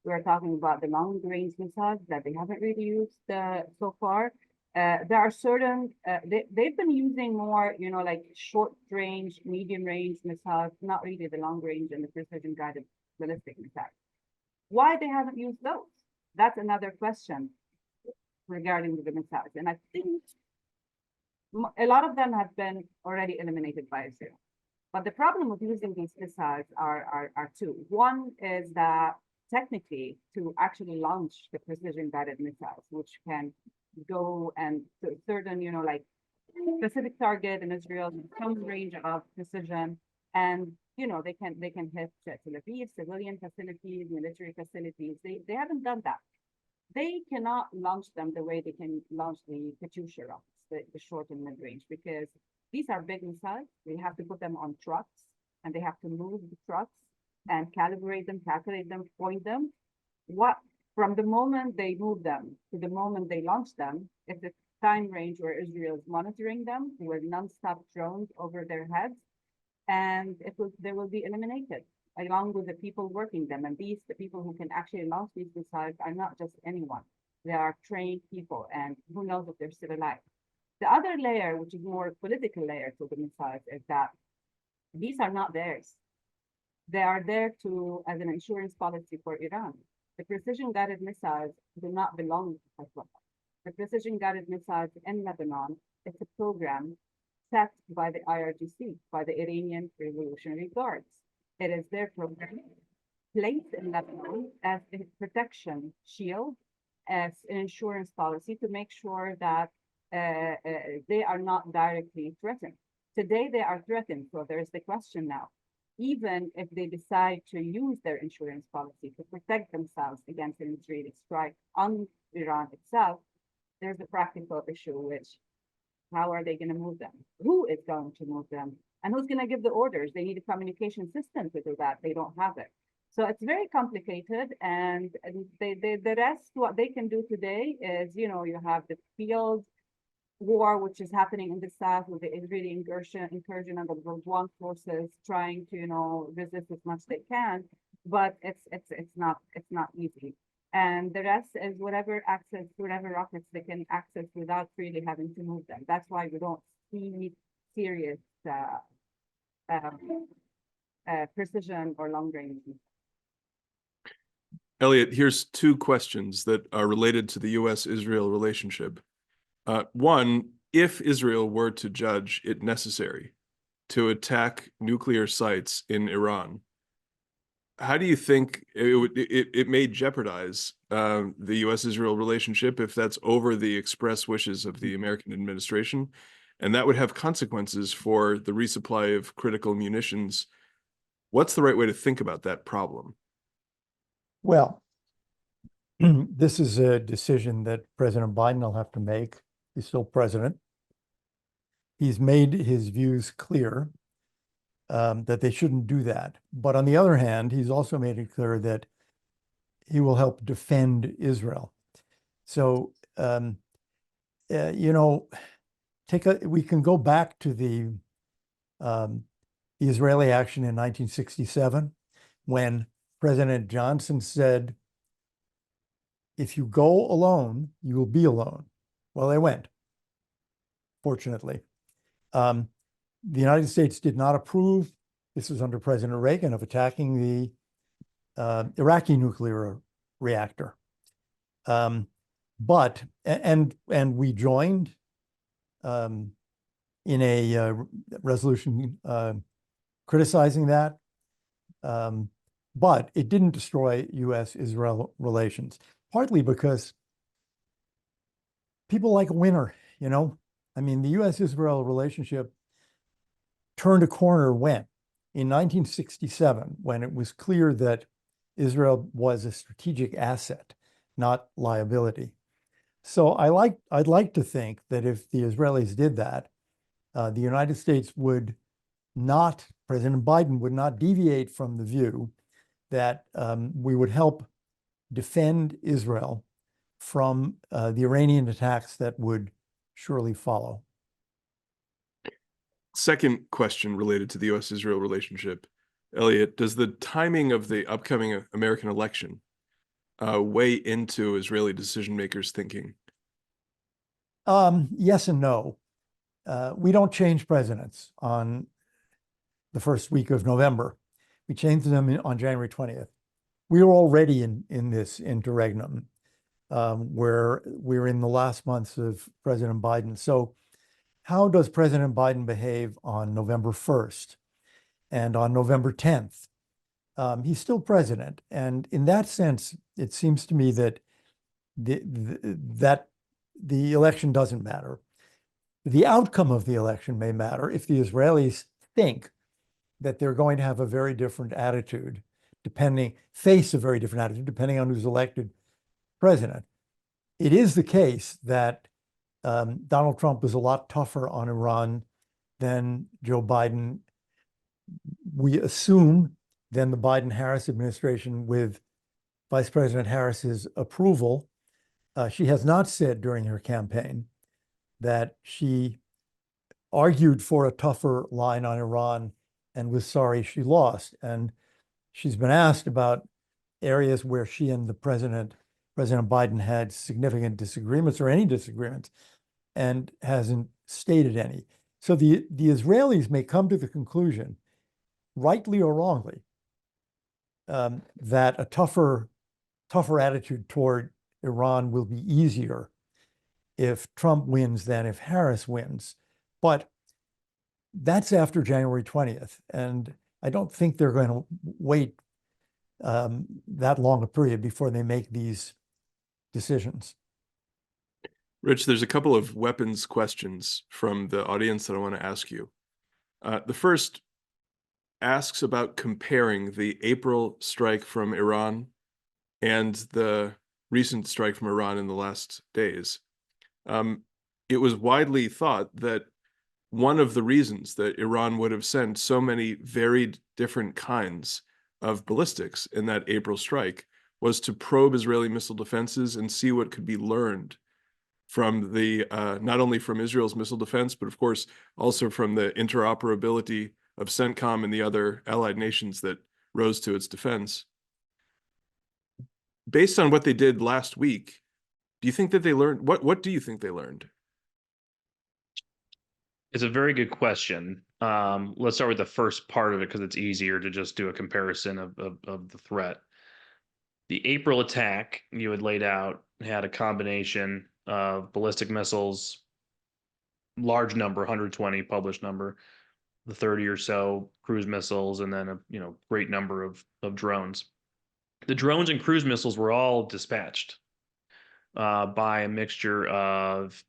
We are talking about the long-range missiles that they haven't really used so far. There are certain, they've been using more, like short-range, medium-range missiles, not really the long-range and the precision-guided ballistic missiles. Why they haven't used those? That's another question regarding the missiles. And I think a lot of them have been already eliminated by Israel. But the problem with using these missiles are two. One is that technically to actually launch the precision-guided missiles, which can go and to a certain, like specific target in Israel, some range of precision, and they can hit Tel Aviv, civilian facilities, military facilities. They haven't done that. They cannot launch them the way they can launch the Katyusha rockets, the short and mid range, because these are big missiles. They have to put them on trucks, and they have to move the trucks and calibrate them, calculate them, point them. From the moment they move them to the moment they launch them, if the time range where Israel is monitoring them with nonstop drones over their heads, and they will be eliminated along with the people working them. And the people who can actually launch these missiles are not just anyone. They are trained people, and who knows if they're still alive. The other layer, which is more political layer to the missiles, is that these are not theirs. They are there as an insurance policy for Iran. The precision-guided missiles do not belong to Hezbollah. The precision-guided missiles in Lebanon, it's a program set by the IRGC, by the Iranian Revolutionary Guards. It is their program placed in Lebanon as a protection shield, as an insurance policy to make sure that they are not directly threatened. Today, they are threatened. So there's the question now. Even if they decide to use their insurance policy to protect themselves against an Israeli strike on Iran itself, there's a practical issue, which how are they going to move them? Who is going to move them? And who's going to give the orders? They need a communication system to do that. They don't have it. So it's very complicated. And the rest, what they can do today is, you have the field war, which is happening in the south with the Israeli incursion of the Gulf forces trying to, resist as much as they can, but it's not easy. And the rest is whatever rockets they can access without really having to move them. That's why we don't see serious precision or long range. Elliott, here's two questions that are related to the U.S.-Israel relationship. One, if Israel were to judge it necessary to attack nuclear sites in Iran, how do you think it may jeopardize the U.S.-Israel relationship if that's over the express wishes of the American administration? And that would have consequences for the resupply of critical munitions. What's the right way to think about that problem? Well, this is a decision that President Biden will have to make. He's still president. He's made his views clear that they shouldn't do that. But on the other hand, he's also made it clear that he will help defend Israel. So, you know, we can go back to the Israeli action in 1967 when President Johnson said, if you go alone, you will be alone. Well, they went, fortunately. The United States did not approve, this was under President Reagan, of attacking the Iraqi nuclear reactor. But we joined in a resolution criticizing that, but it didn't destroy U.S.-Israel relations, partly because people like a winner, you know? I mean, the U.S.-Israel relationship turned a corner when? In 1967, when it was clear that Israel was a strategic asset, not liability. So I'd like to think that if the Israelis did that, the United States would not, President Biden would not deviate from the view that we would help defend Israel from the Iranian attacks that would surely follow. Second question related to the U.S.-Israel relationship. Elliott, does the timing of the upcoming American election weigh into Israeli decision makers' thinking? Yes and no. We don't change presidents on the first week of November. We changed them on January 20th. We were already in this interregnum where we're in the last months of President Biden. So how does President Biden behave on November 1st and on November 10th? He's still president. And in that sense, it seems to me that the election doesn't matter. The outcome of the election may matter if the Israelis think that they're going to have a very different attitude, face a very different attitude, depending on who's elected president. It is the case that Donald Trump was a lot tougher on Iran than Joe Biden. We assume than the Biden-Harris administration with Vice President Harris's approval. She has not said during her campaign that she argued for a tougher line on Iran and was sorry she lost. And she's been asked about areas where she and President Biden had significant disagreements or any disagreements, and hasn't stated any. So the Israelis may come to the conclusion, rightly or wrongly, that a tougher attitude toward Iran will be easier if Trump wins than if Harris wins. But that's after January 20th. And I don't think they're going to wait that long a period before they make these decisions. Rich, there's a couple of weapons questions from the audience that I want to ask you. The first asks about comparing the April strike from Iran and the recent strike from Iran in the last days. It was widely thought that one of the reasons that Iran would have sent so many varied different kinds of ballistics in that April strike was to probe Israeli missile defenses and see what could be learned from the not only from Israel's missile defense, but of course also from the interoperability of CENTCOM and the other allied nations that rose to its defense. based on what they did last week, do you think that they learned what do you think they learned? It's a very good question. Let's start with the first part of it because it's easier to just do a comparison of the threat. The April attack you had laid out had a combination of ballistic missiles, large number, 120 published number, the 30 or so cruise missiles, and then a great number of drones. The drones and cruise missiles were all dispatched by a mixture of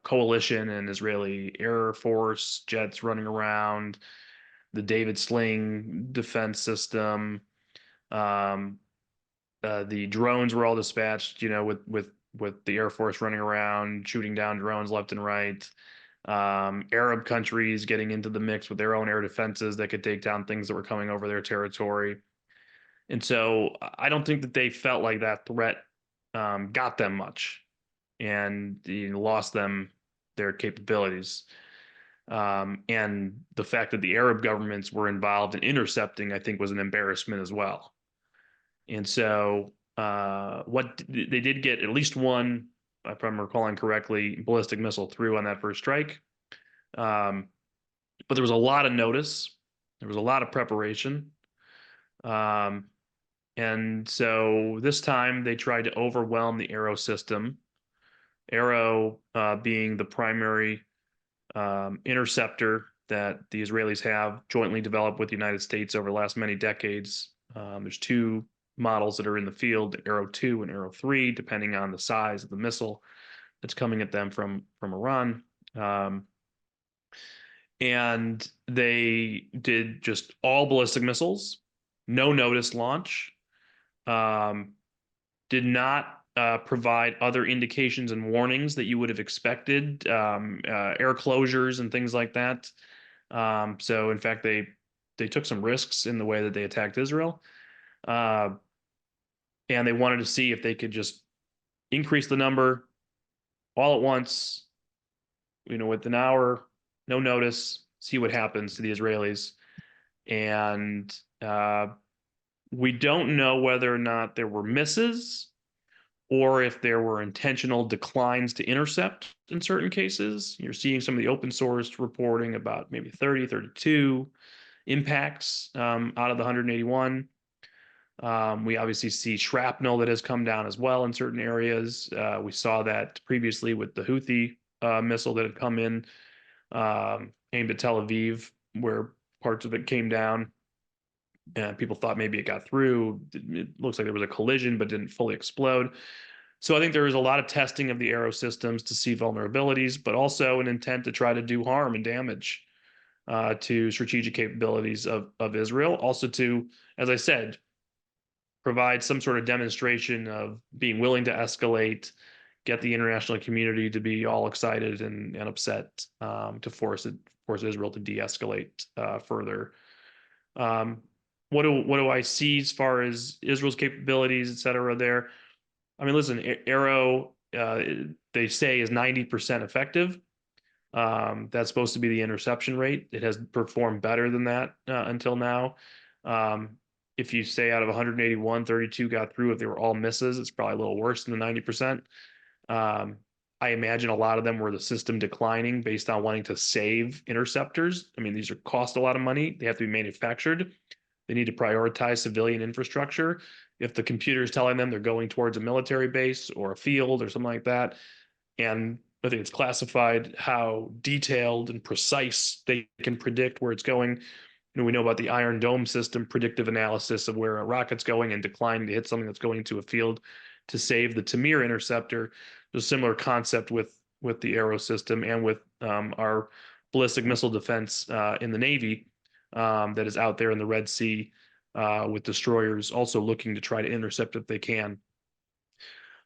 coalition and Israeli Air Force jets running around, the David Sling defense system. The drones were all dispatched, with the Air Force running around, shooting down drones left and right. Arab countries getting into the mix with their own air defenses that could take down things that were coming over their territory. And so I don't think that they felt like that threat got them much and lost them their capabilities. And the fact that the Arab governments were involved in intercepting, I think, was an embarrassment as well. And so what they did get at least one, if I'm recalling correctly, ballistic missile through on that first strike. But there was a lot of notice. There was a lot of preparation. And so this time they tried to overwhelm the Arrow system. Arrow being the primary interceptor that the Israelis have jointly developed with the United States over the last many decades. There's two models that are in the field, Arrow 2 and Arrow 3, depending on the size of the missile that's coming at them from Iran. And they did just all ballistic missiles, no notice launch, did not provide other indications and warnings that you would have expected, air closures and things like that. So in fact, they took some risks in the way that they attacked Israel. And they wanted to see if they could just increase the number all at once, with an hour, no notice, see what happens to the Israelis. And we don't know whether or not there were misses or if there were intentional declines to intercept in certain cases. You're seeing some of the open source reporting about maybe 30, 32 impacts out of the 181. We obviously see shrapnel that has come down as well in certain areas. We saw that previously with the Houthi missile that had come in aimed at Tel Aviv, where parts of it came down. And people thought maybe it got through. It looks like there was a collision, but didn't fully explode. So I think there is a lot of testing of the Arrow systems to see vulnerabilities, but also an intent to try to do harm and damage to strategic capabilities of Israel. Also to, as I said, provide some sort of demonstration of being willing to escalate, get the international community to be all excited and upset, to force Israel to de-escalate further. What do I see as far as Israel's capabilities, et cetera, there? I mean, listen, Arrow, they say is 90% effective. That's supposed to be the interception rate. It has performed better than that until now. If you say out of 181, 32 got through, if they were all misses, it's probably a little worse than the 90%. I imagine a lot of them were the system declining based on wanting to save interceptors. I mean, these cost a lot of money. They have to be manufactured. They need to prioritize civilian infrastructure. If the computer is telling them they're going towards a military base or a field or something like that, and I think it's classified how detailed and precise they can predict where it's going. We know about the Iron Dome system, predictive analysis of where a rocket's going and declining to hit something that's going to a field to save the Tamir interceptor. There's a similar concept with the Arrow system and with our ballistic missile defense in the Navy that is out there in the Red Sea with destroyers also looking to try to intercept if they can.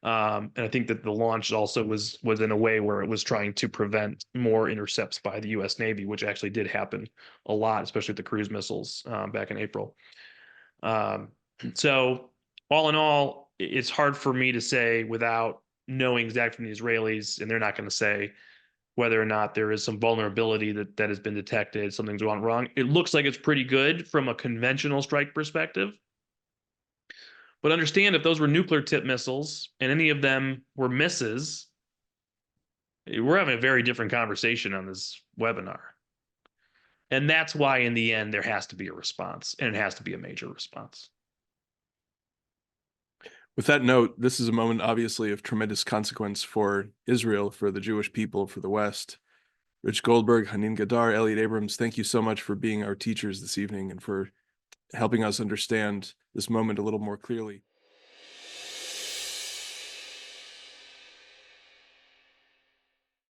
And I think that the launch also was in a way where it was trying to prevent more intercepts by the U.S. Navy, which actually did happen a lot, especially with the cruise missiles back in April. So all in all, it's hard for me to say without knowing exactly from the Israelis, and they're not going to say whether or not there is some vulnerability that has been detected, something's gone wrong. It looks like it's pretty good from a conventional strike perspective. But understand, if those were nuclear tipped missiles and any of them were misses, we're having a very different conversation on this webinar. And that's why in the end, there has to be a response, and it has to be a major response. With that note, this is a moment obviously of tremendous consequence for Israel, for the Jewish people, for the West. Rich Goldberg, Hanin Ghaddar, Elliott Abrams, thank you so much for being our teachers this evening and for helping us understand this moment a little more clearly.